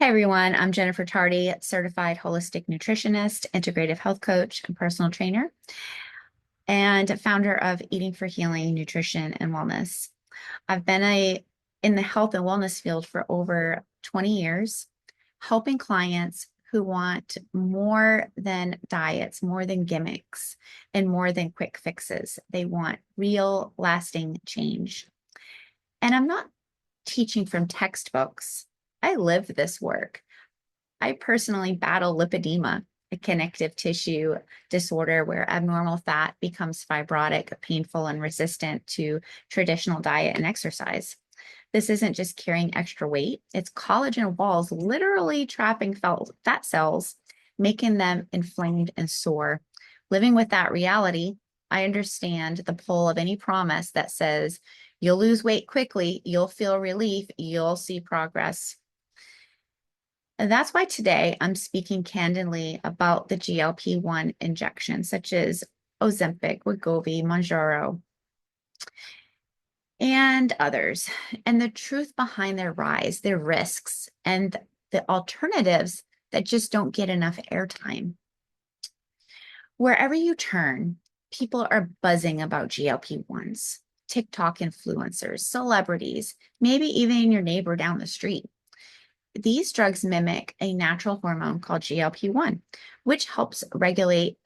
Hi, everyone. I'm Jennifer Tardy, certified holistic nutritionist, integrative health coach, and personal trainer, and founder of Eating for Healing Nutrition and Wellness. I've been in the health and wellness field for over 20 years, helping clients who want more than diets, more than gimmicks, and more than quick fixes. They want real, lasting change. And I'm not teaching from textbooks. I live this work. I personally battle lipedema, a connective tissue disorder where abnormal fat becomes fibrotic, painful, and resistant to traditional diet and exercise. This isn't just carrying extra weight, it's collagen walls literally trapping fat cells, making them inflamed and sore. Living with that reality, I understand the pull of any promise that says you'll lose weight quickly, you'll feel relief, you'll see progress. And that's why today I'm speaking candidly about the GLP-1 injections, such as Ozempic, Wegovy, Mounjaro, and others, and the truth behind their rise, their risks, and the alternatives that just don't get enough airtime. Wherever you turn, people are buzzing about GLP-1s, TikTok influencers, celebrities, maybe even your neighbor down the street. These drugs mimic a natural hormone called GLP-1, which helps regulate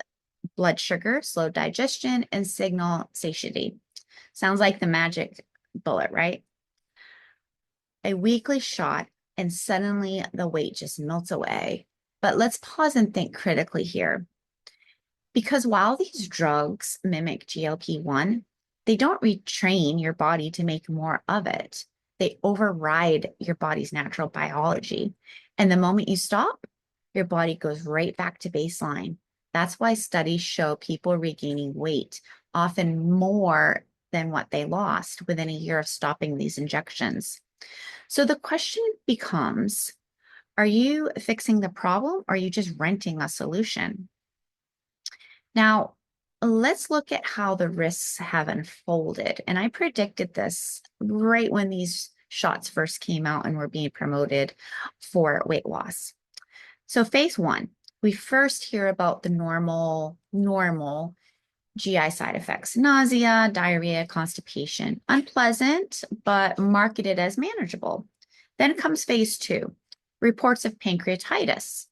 blood sugar, slow digestion, and signal satiety. Sounds like the magic bullet, right? A weekly shot, and suddenly the weight just melts away. But let's pause and think critically here. Because while these drugs mimic GLP-1, they don't retrain your body to make more of it. They override your body's natural biology. And the moment you stop, your body goes right back to baseline. That's why studies show people regaining weight, often more than what they lost within a year of stopping these injections. So the question becomes, are you fixing the problem or are you just renting a solution? Now, let's look at how the risks have unfolded. And I predicted this right when these shots first came out and were being promoted for weight loss. So phase one, we first hear about the normal GI side effects, nausea, diarrhea, constipation, unpleasant, but marketed as manageable. Then comes phase two, reports of pancreatitis.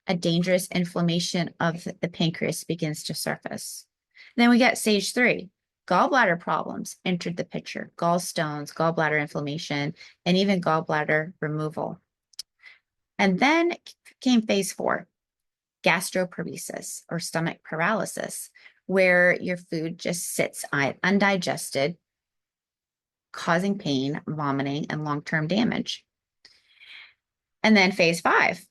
A dangerous inflammation of the pancreas begins to surface. Then we get stage three, gallbladder problems entered the picture, gallstones, gallbladder inflammation, and even gallbladder removal. And then came phase four, gastroparesis or stomach paralysis, where your food just sits undigested, causing pain, vomiting, and long-term damage. And then phase five,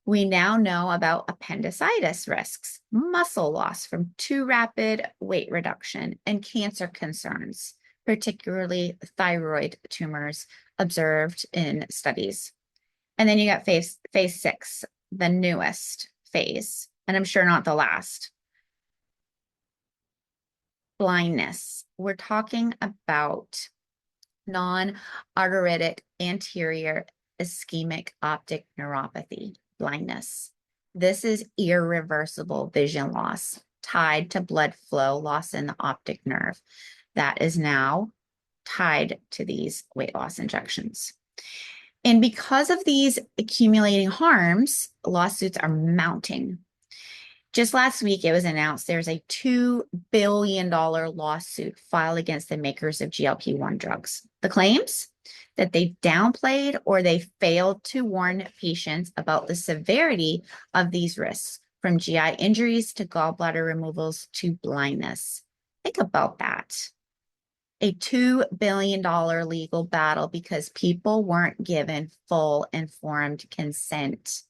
we now know about appendicitis risks, muscle loss from too rapid weight reduction, and cancer concerns, particularly thyroid tumors observed in studies. And then you got phase six, the newest phase, and I'm sure not the last. Blindness. We're talking about non-arteritic anterior ischemic optic neuropathy, blindness. This is irreversible vision loss tied to blood flow loss in the optic nerve that is now tied to these weight loss injections. And because of these accumulating harms, lawsuits are mounting. Just last week, it was announced there's a $2 billion lawsuit filed against the makers of GLP-1 drugs. The claims that they downplayed or they failed to warn patients about the severity of these risks, from GI injuries to gallbladder removals to blindness. Think about that. A $2 billion legal battle because people weren't given full informed consent.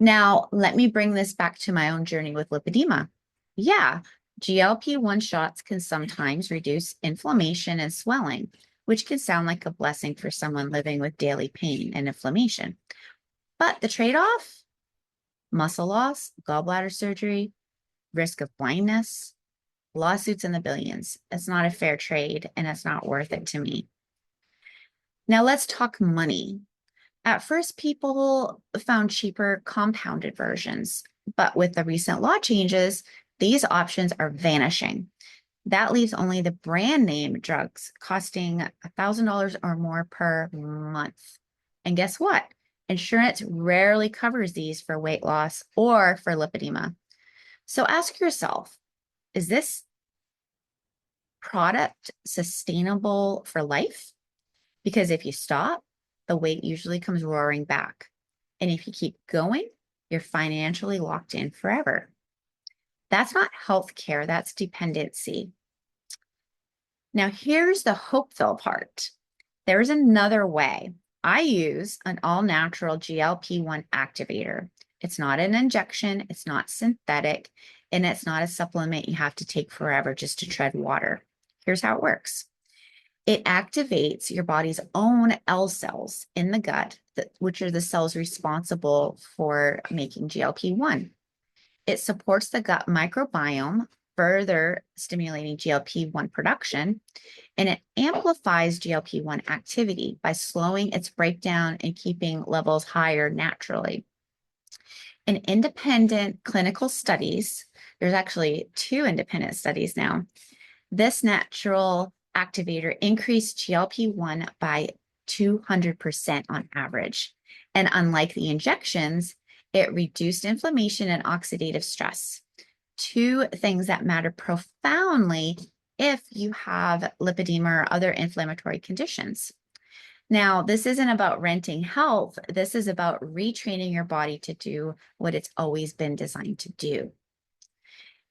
Now, let me bring this back to my own journey with lipedema. Yeah, GLP-1 shots can sometimes reduce inflammation and swelling, which can sound like a blessing for someone living with daily pain and inflammation. But the trade-off, muscle loss, gallbladder surgery, risk of blindness, lawsuits in the billions. It's not a fair trade and it's not worth it to me. Now let's talk money. At first, people found cheaper compounded versions, but with the recent law changes, these options are vanishing. That leaves only the brand name drugs costing $1,000 or more per month. And guess what? Insurance rarely covers these for weight loss or for lipedema. So ask yourself, is this product sustainable for life? Because if you stop, the weight usually comes roaring back. And if you keep going, you're financially locked in forever. That's not healthcare, that's dependency. Now, here's the hopeful part. There's another way. I use an all-natural GLP-1 activator. It's not an injection, it's not synthetic, and it's not a supplement you have to take forever just to tread water. Here's how it works. It activates your body's own L cells in the gut, which are the cells responsible for making GLP-1. It supports the gut microbiome, further stimulating GLP-1 production, and it amplifies GLP-1 activity by slowing its breakdown and keeping levels higher naturally. In independent clinical studies, there's actually 2 independent studies now, this natural activator increased GLP-1 by 200% on average. And unlike the injections, it reduced inflammation and oxidative stress, 2 things that matter profoundly if you have lipedema or other inflammatory conditions. Now, this isn't about renting health. This is about retraining your body to do what it's always been designed to do.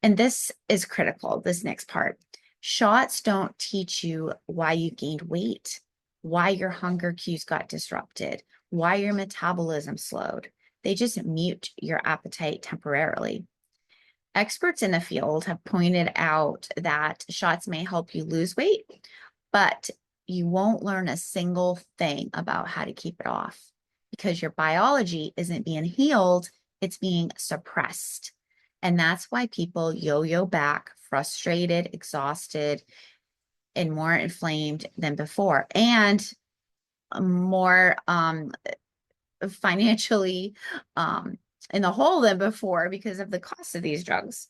And this is critical, this next part. Shots don't teach you why you gained weight, why your hunger cues got disrupted, why your metabolism slowed. They just mute your appetite temporarily. Experts in the field have pointed out that shots may help you lose weight, but you won't learn a single thing about how to keep it off because your biology isn't being healed, it's being suppressed. And that's why people yo-yo back, frustrated, exhausted, and more inflamed than before, and more financially in the hole than before because of the cost of these drugs.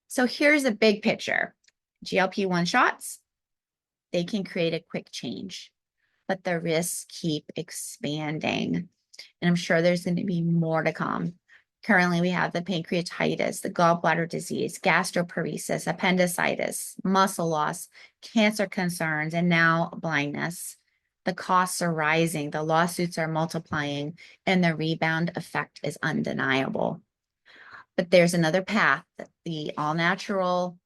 So here's a big picture. GLP-1 shots, they can create a quick change, but the risks keep expanding. And I'm sure there's going to be more to come. Currently, we have the pancreatitis, the gallbladder disease, gastroparesis, appendicitis, muscle loss, cancer concerns, and now blindness. The costs are rising, the lawsuits are multiplying, and the rebound effect is undeniable. But there's another path, the all-natural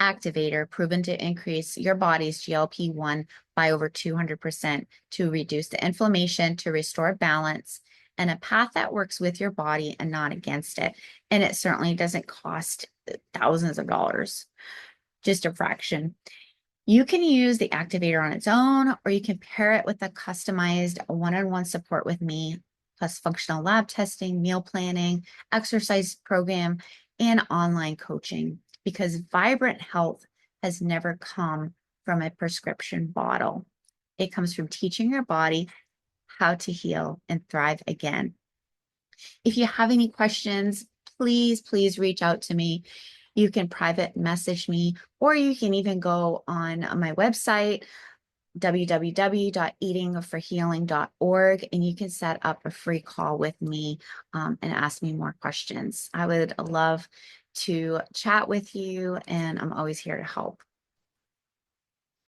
activator proven to increase your body's GLP-1 by over 200% to reduce the inflammation, to restore balance, and a path that works with your body and not against it. And it certainly doesn't cost thousands of dollars, just a fraction. You can use the activator on its own, or you can pair it with a customized one-on-one support with me, plus functional lab testing, meal planning, exercise program, and online coaching, because vibrant health has never come from a prescription bottle. It comes from teaching your body how to heal and thrive again. If you have any questions, please reach out to me. You can private message me, or you can even go on my website, www.eatingforhealing.org, and you can set up a free call with me and ask me more questions. I would love to chat with you, and I'm always here to help.